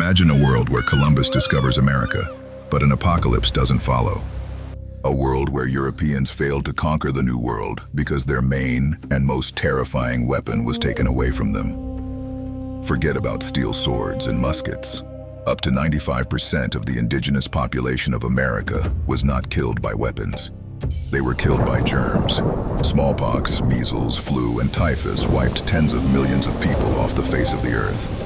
Imagine a world where Columbus discovers America, but an apocalypse doesn't follow. A world where Europeans failed to conquer the New World because their main and most terrifying weapon was taken away from them. Forget about steel swords and muskets. Up to 95% of the indigenous population of America was not killed by weapons. They were killed by germs. Smallpox, measles, flu, and typhus wiped tens of millions of people off the face of the earth.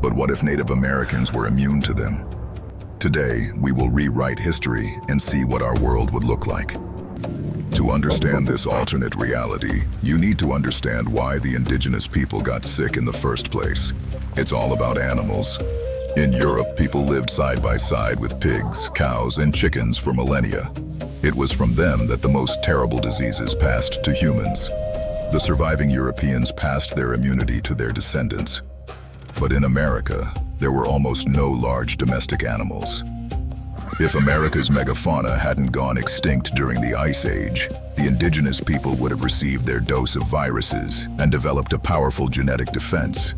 But what if Native Americans were immune to them? Today, we will rewrite history and see what our world would look like. To understand this alternate reality, you need to understand why the indigenous people got sick in the first place. It's all about animals. In Europe, people lived side by side with pigs, cows, and chickens for millennia. It was from them that the most terrible diseases passed to humans. The surviving Europeans passed their immunity to their descendants. But in America, there were almost no large domestic animals. If America's megafauna hadn't gone extinct during the Ice Age, the indigenous people would have received their dose of viruses and developed a powerful genetic defense.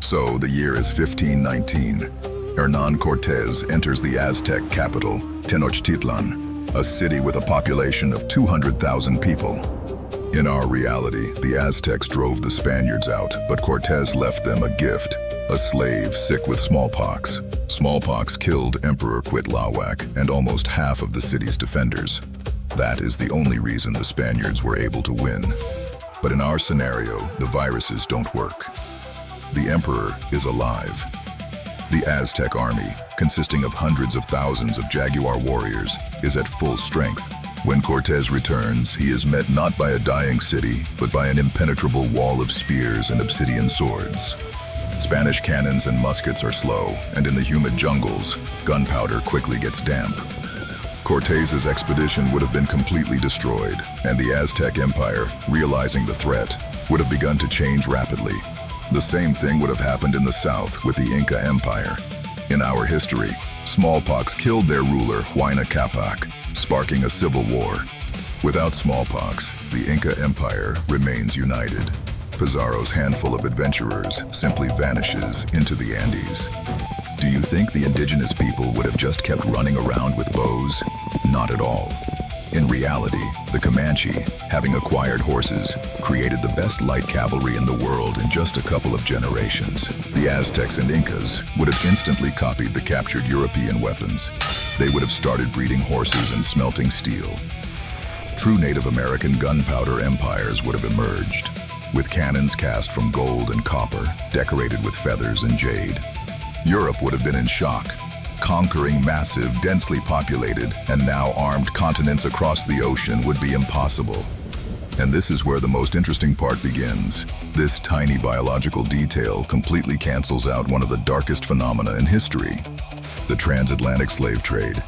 So the year is 1519. Hernán Cortés enters the Aztec capital, Tenochtitlan, a city with a population of 200,000 people. In our reality, the Aztecs drove the Spaniards out, but Cortés left them a gift, a slave sick with smallpox. Smallpox killed Emperor Cuitlahuac and almost half of the city's defenders. That is the only reason the Spaniards were able to win. But in our scenario, the viruses don't work. The emperor is alive. The Aztec army, consisting of hundreds of thousands of jaguar warriors, is at full strength. When Cortés returns, he is met not by a dying city, but by an impenetrable wall of spears and obsidian swords. Spanish cannons and muskets are slow, and in the humid jungles, gunpowder quickly gets damp. Cortés's expedition would have been completely destroyed, and the Aztec Empire, realizing the threat, would have begun to change rapidly. The same thing would have happened in the south with the Inca Empire. In our history, smallpox killed their ruler Huayna Capac, sparking a civil war. Without smallpox, the Inca Empire remains united. Pizarro's handful of adventurers simply vanishes into the Andes. Do you think the indigenous people would have just kept running around with bows? Not at all. In reality, the Comanche, having acquired horses, created the best light cavalry in the world in just a couple of generations. The Aztecs and Incas would have instantly copied the captured European weapons. They would have started breeding horses and smelting steel. True Native American gunpowder empires would have emerged, with cannons cast from gold and copper, decorated with feathers and jade. Europe would have been in shock. Conquering massive, densely populated, and now armed continents across the ocean would be impossible. And this is where the most interesting part begins. This tiny biological detail completely cancels out one of the darkest phenomena in history: the transatlantic slave trade.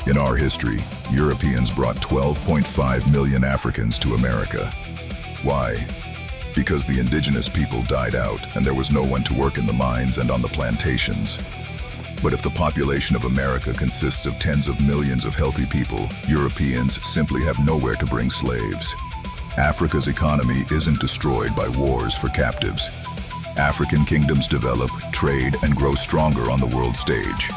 In our history, Europeans brought 12.5 million Africans to America. Why? Because the indigenous people died out and there was no one to work in the mines and on the plantations. But if the population of America consists of tens of millions of healthy people, Europeans simply have nowhere to bring slaves. Africa's economy isn't destroyed by wars for captives. African kingdoms develop, trade, and grow stronger on the world stage.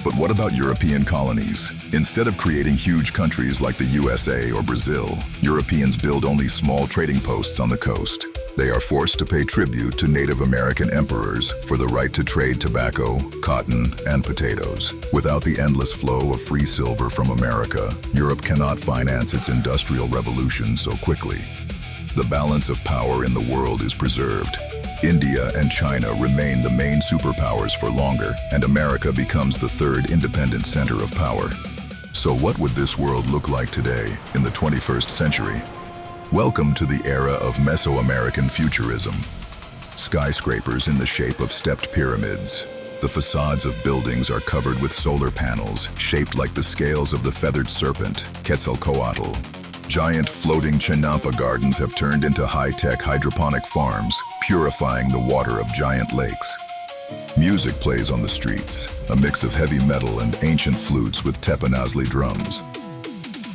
But what about European colonies? Instead of creating huge countries like the USA or Brazil, Europeans build only small trading posts on the coast. They are forced to pay tribute to Native American emperors for the right to trade tobacco, cotton, and potatoes. Without the endless flow of free silver from America, Europe cannot finance its industrial revolution so quickly. The balance of power in the world is preserved. India and China remain the main superpowers for longer, and America becomes the third independent center of power. So what would this world look like today, in the 21st century? Welcome to the era of Mesoamerican Futurism. Skyscrapers in the shape of stepped pyramids. The facades of buildings are covered with solar panels, shaped like the scales of the feathered serpent, Quetzalcoatl. Giant floating chinampa gardens have turned into high-tech hydroponic farms, purifying the water of giant lakes. Music plays on the streets, a mix of heavy metal and ancient flutes with teponazli drums.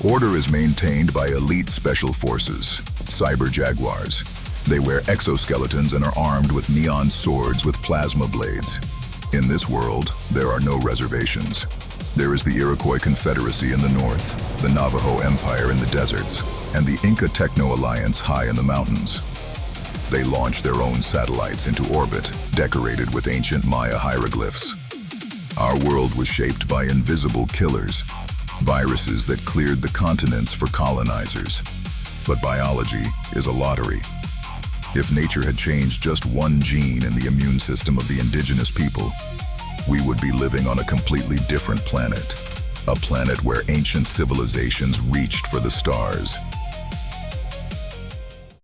Order is maintained by elite special forces, cyber jaguars. They wear exoskeletons and are armed with neon swords with plasma blades. In In this world, there are no reservations. There is the Iroquois Confederacy in the north, the Navajo Empire in the deserts, and the Inca Techno-Alliance high in the mountains. They launched their own satellites into orbit, decorated with ancient Maya hieroglyphs. Our world was shaped by invisible killers, viruses that cleared the continents for colonizers. But biology is a lottery. If nature had changed just one gene in the immune system of the indigenous people, we would be living on a completely different planet. A planet where ancient civilizations reached for the stars,